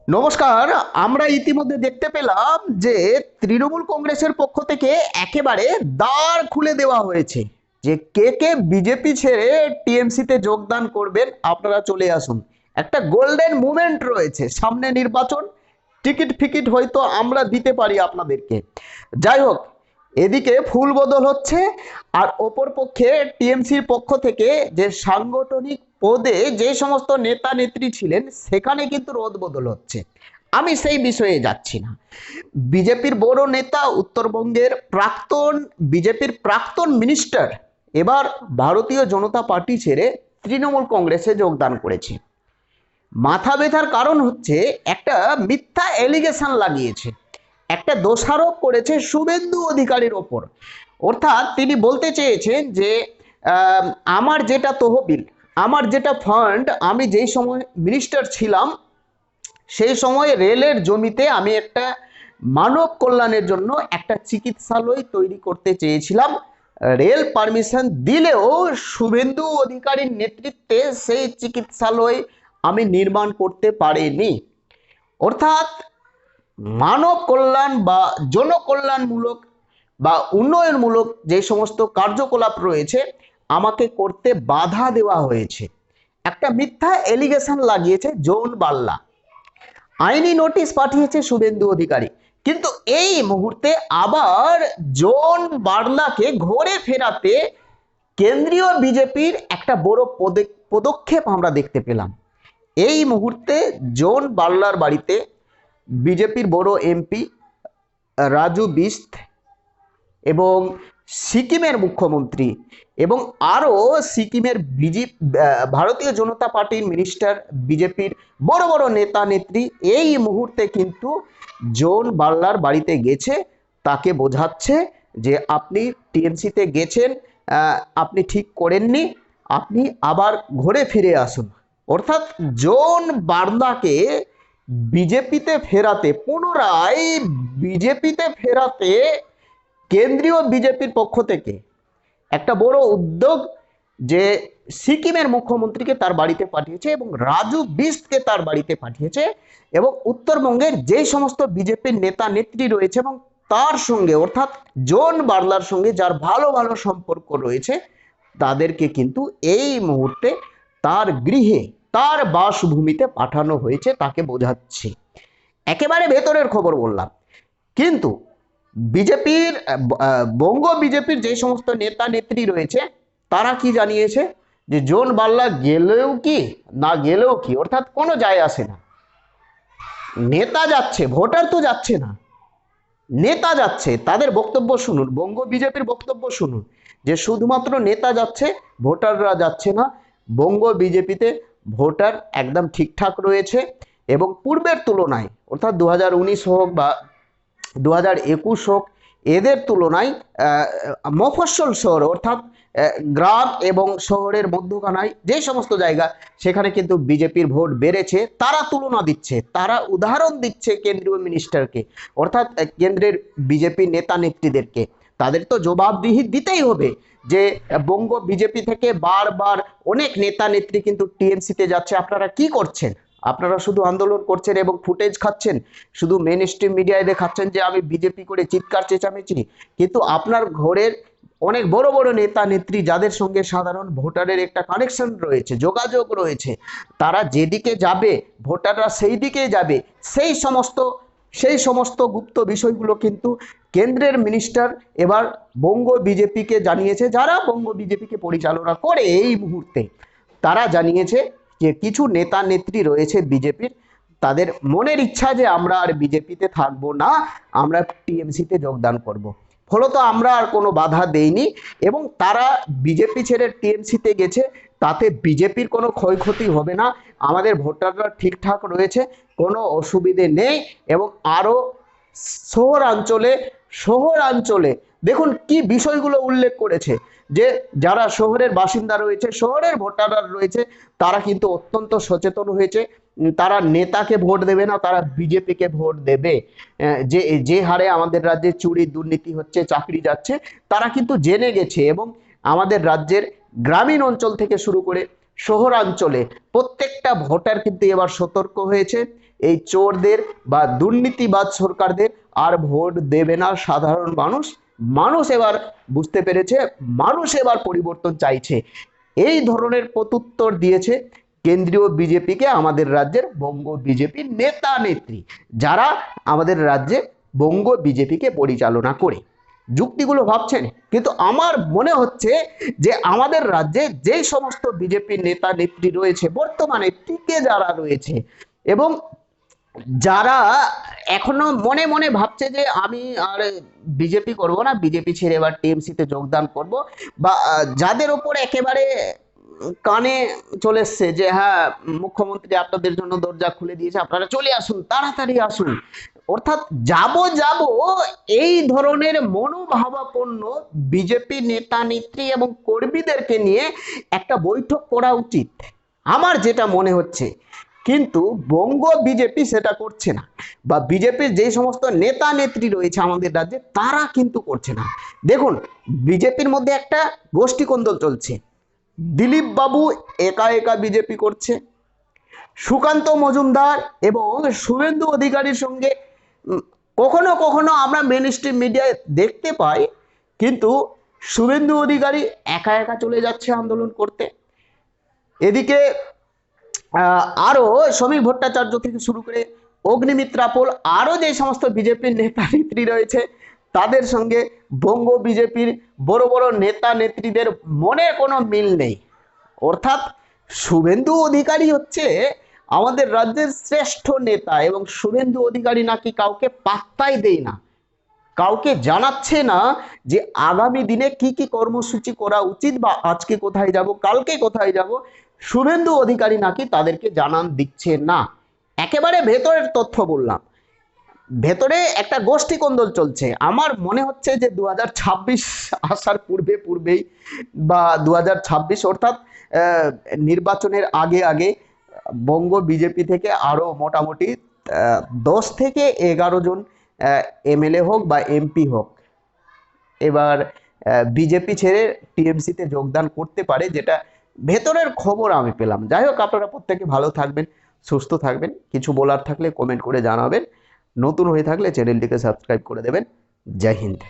নমস্কার। আমরা ইতিমধ্যে দেখতে পেলাম যে তৃণমূল কংগ্রেসের পক্ষ থেকে একেবারে দ্বার খুলে দেওয়া হয়েছে যে কে কে বিজেপি ছেড়ে টিএমসিতে যোগদান করবেন, আপনারা চলে আসুন। একটা গোল্ডেন মুভমেন্ট রয়েছে, সামনে নির্বাচন, টিকিট ফিকিট হয়তো আমরা দিতে পারি আপনাদেরকে। যাই হোক, এদিকে ফুল বদল হচ্ছে, আর অপর পক্ষে টিএমসির পক্ষ থেকে যে সাংগঠনিক পদে যে সমস্ত নেতা নেত্রী ছিলেন সেখানে কিন্তু রদ বদল হচ্ছে। আমি সেই বিষয়ে যাচ্ছি না। বিজেপির বড় নেতা, উত্তরবঙ্গের বিজেপির প্রাক্তন মিনিস্টার এবার ভারতীয় জনতা পার্টি ছেড়ে তৃণমূল কংগ্রেসে যোগদান করেছে। মাথা ব্যথার কারণ হচ্ছে একটা মিথ্যা এলিগেশন লাগিয়েছে, একটা দোষারোপ করেছে শুভেন্দু অধিকারীর ওপর। অর্থাৎ তিনি বলতে চেয়েছেন যে আমার যেটা তহবিল, আমার যেটা ফান্ড, আমি যেই সময় মিনিস্টার ছিলাম সেই সময় রেলের জমিতে আমি একটা মানব কল্যাণের জন্য একটা চিকিৎসালয় তৈরি করতে চেয়েছিলাম। রেল পারমিশন দিলেও শুভেন্দু অধিকারীর নেতৃত্বে সেই চিকিৎসালয় আমি নির্মাণ করতে পারিনি। অর্থাৎ মানব কল্যাণ বা জনকল্যাণমূলক বা উন্নয়নমূলক যে সমস্ত কার্যকলাপ রয়েছে আমাকে করতে বাধা দেওয়া হয়েছে। একটা মিথ্যা এলিগেশন লাগিয়েছে জন বাল্লা। আইনি নোটিশ পাঠিয়েছে শুভেন্দু অধিকারী, কিন্তু এই মুহূর্তে আবার জন বার্লাকে ঘরে ফেরাতে কেন্দ্রীয় বিজেপির একটা বড় পদক্ষেপ আমরা দেখতে পেলাম। এই মুহূর্তে জন বার্লার বাড়িতে বিজেপির বড় এমপি রাজু বিস্ত এবং সিকিমের মুখ্যমন্ত্রী এবং আরও সিকিমের ভারতীয় জনতা পার্টির মিনিস্টার, বিজেপির বড় বড় নেতা নেত্রী এই মুহূর্তে কিন্তু জন বার্লার বাড়িতে গেছে। তাকে বোঝাচ্ছে যে আপনি টিএমসিতে গেছেন, আপনি ঠিক করেননি, আপনি আবার ঘুরে ফিরে আসুন। অর্থাৎ জন বার্লাকে বিজেপিতে ফেরাতে, পুনরায় বিজেপিতে ফেরাতে কেন্দ্রীয় বিজেপির পক্ষ থেকে একটা বড় উদ্যোগ, যে সিকিমের মুখ্যমন্ত্রীকে তার বাড়িতে পাঠিয়েছে এবং রাজু বিস্টকে তার বাড়িতে পাঠিয়েছে, এবং উত্তরবঙ্গের যে সমস্ত বিজেপির নেতা নেত্রী রয়েছে এবং তার সঙ্গে অর্থাৎ জন বার্লার সঙ্গে যার ভালো ভালো সম্পর্ক রয়েছে তাদেরকে কিন্তু এই মুহূর্তে তার গৃহে, তার বাসভূমিতে পাঠানো হয়েছে। তাকে বোঝাচ্ছে, একেবারে ভেতরের খবর বললাম। কিন্তু বিজেপির বঙ্গ বিজেপির যে সমস্ত নেতা নেত্রী রয়েছে তারা কি জানিয়েছে যে জন বাল্লা গেলেও কি না গেলেও কি, অর্থাৎ কোনো যায় আসে না। নেতা যাচ্ছে, ভোটার তো যাচ্ছে না, নেতা যাচ্ছে। তাদের বক্তব্য শুনুন, বঙ্গ বিজেপির বক্তব্য শুনুন, যে শুধুমাত্র নেতা যাচ্ছে, ভোটাররা যাচ্ছে না। বঙ্গ বিজেপিতে ভোটার একদম ঠিকঠাক রয়েছে এবং পূর্বের তুলনায়, অর্থাৎ 2019 হোক বা 2021 হোক, এদের তুলনায় মফস্বল শহর অর্থাৎ গ্রাম এবং শহরের মধ্যখানায় যে সমস্ত জায়গা সেখানে কিন্তু বিজেপির ভোট বেড়েছে। তারা তুলনা দিচ্ছে, তারা উদাহরণ দিচ্ছে কেন্দ্রীয় মিনিস্টারকে, অর্থাৎ কেন্দ্রের বিজেপি নেতা নেত্রীদেরকে। তাদের তো জবাবদিহি দিতেই হবে যে বঙ্গ বিজেপি থেকে বারবার অনেক নেতা নেত্রী কিন্তু টিএমসিতে যাচ্ছে। আপনারা কি করছেন? আপনারা শুধু আন্দোলন করছেন এবং ফুটেজ খাচ্ছেন, শুধু মেন স্ট্রিম মিডিয়ায় দেখাচ্ছেন যে আমি বিজেপি করে চিৎকার চেঁচামেচি, কিন্তু আপনার ঘরের অনেক বড় বড় নেতা নেত্রী যাদের সঙ্গে সাধারণ ভোটারের একটা কানেকশন রয়েছে, যোগাযোগ রয়েছে, তারা যেদিকে যাবে ভোটাররা সেই দিকেই যাবে। সেই সমস্ত গুপ্ত বিষয়গুলো কিন্তু কেন্দ্রের মিনিস্টার এবার বঙ্গ বিজেপিকে জানিয়েছে। যারা বঙ্গ বিজেপিকে পরিচালনা করে এই মুহূর্তে, তারা জানিয়েছে যে কিছু নেতা নেত্রী রয়েছে বিজেপির, তাদের মনের ইচ্ছা যে আমরা আর বিজেপিতে থাকবো না, আমরা টিএমসিতে যোগদান করব। ফলত আমরা আর কোনো বাধা দেইনি এবং তারা বিজেপি ছেড়ে টিএমসিতে গেছে, তাতে বিজেপির কোনো ক্ষয়ক্ষতি হবে না, আমাদের ভোটাররা ঠিকঠাক রয়েছে, কোনো অসুবিধে নেই। এবং আরও শহরাঞ্চলে দেখুন কি বিষয়গুলো উল্লেখ করেছে, যে যারা শহরের বাসিন্দা রয়েছে, শহরের ভোটাররা রয়েছে, তারা কিন্তু অত্যন্ত সচেতন হয়েছে। তারা নেতাকে ভোট দেবে না, তারা বিজেপিকে ভোট দেবে। যে যে হারে আমাদের রাজ্যে চুরি দুর্নীতি হচ্ছে, চাকরি যাচ্ছে, তারা কিন্তু জেনে গেছে। এবং আমাদের রাজ্যের গ্রামীণ অঞ্চল থেকে শুরু করে শহরাঞ্চলে প্রত্যেকটা ভোটার কিন্তু এবার সতর্ক হয়েছে এই চোরদের বা দুর্নীতিবাজ সরকারদের আর ভোট দেবে না সাধারণ মানুষ। মানুষ এবার বুঝতে পেরেছে, মানুষ এবার পরিবর্তন চাইছে। এই ধরনের প্রত্যুত্তর দিয়েছে কেন্দ্রীয় বিজেপিকে আমাদের রাজ্যের বঙ্গ বিজেপির নেতা নেত্রী, যারা আমাদের রাজ্যে বঙ্গ বিজেপিকে পরিচালনা করে। যুক্তিগুলো ভাবছেন, কিন্তু আমার মনে হচ্ছে যে আমাদের রাজ্যে যেই সমস্ত বিজেপির নেতা নেত্রী রয়েছে, বর্তমানে টিকে যারা রয়েছে এবং যারা এখনো মনে মনে ভাবছে যে আমি আর বিজেপি করব না, বিজেপি ছেড়ে এবার টিএমসিতে যোগদান করব, বা যাদের ওপর একেবারে কানে চলে এসছে যে হ্যাঁ মুখ্যমন্ত্রী আপনাদের জন্য দরজা খুলে দিয়েছে, আপনারা চলে আসুন, তাড়াতাড়ি আসুন, অর্থাৎ যাব যাব, এই ধরনের মনোভাবাপন্ন বিজেপি নেতা নেত্রী এবং কর্মীদেরকে নিয়ে একটা বৈঠক করা উচিত আমার যেটা মনে হচ্ছে। কিন্তু বঙ্গ বিজেপি সেটা করছে না, বা বিজেপির যে সমস্ত নেতা নেত্রী রয়েছে আমাদের রাজ্যে তারা কিন্তু করছে না। দেখুন, বিজেপির মধ্যে একটা গোষ্ঠী কোন্দল চলছে। দিলীপ বাবু একা একা বিজেপি করছে, সুকান্ত মজুমদার এবং শুভেন্দু অধিকারীর সঙ্গে কখনো কখনো আমরা মেন স্ট্রিম মিডিয়ায় দেখতে পাই, কিন্তু শুভেন্দু অধিকারী একা একা চলে যাচ্ছে আন্দোলন করতে। এদিকে আরো শ্রমিক ভট্টাচার্য থেকে শুরু করে অগ্নিমিত্রা পোল, আরো যে সমস্ত বিজেপির নেতা নেত্রী রয়েছে তাদের সঙ্গে বঙ্গ বিজেপির বড় বড় নেতা নেত্রীদের মনে কোনো মিল নেই। অর্থাৎ শুভেন্দু অধিকারী হচ্ছে আমাদের রাজ্যের শ্রেষ্ঠ নেতা, এবং শুভেন্দু অধিকারী নাকি কাউকে পাত্তাই দেয় না, কাউকে জানাচ্ছে না যে আগামী দিনে কি কি কর্মসূচি করা উচিত, বা আজকে কোথায় যাব, কালকে কোথায় যাব, শুভেন্দু অধিকারী নাকি তাদেরকে জানান দিচ্ছে না। একেবারে ভেতরের তথ্য বললাম, ভেতরে একটা গোষ্ঠী কোন্দল চলছে। আমার মনে হচ্ছে যে 2026 আসার পূর্বেই বা 2026 অর্থাৎ নির্বাচনের আগে বঙ্গ বিজেপি থেকে আরো মোটামুটি 10 থেকে 11 জন এমএলএ হোক বা এমপি হোক এবার বিজেপি ছেড়ে টিএমসিতে যোগদান করতে পারে, যেটা ভেতরের খবর আমি পেলাম। যাই হোক, আপনারা প্রত্যেকে ভালো থাকবেন, সুস্থ থাকবেন। কিছু বলার থাকলে কমেন্ট করে জানাবেন, নতুন হয়ে থাকলে চ্যানেলটিকে সাবস্ক্রাইব করে দেবেন। জয় হিন্দ।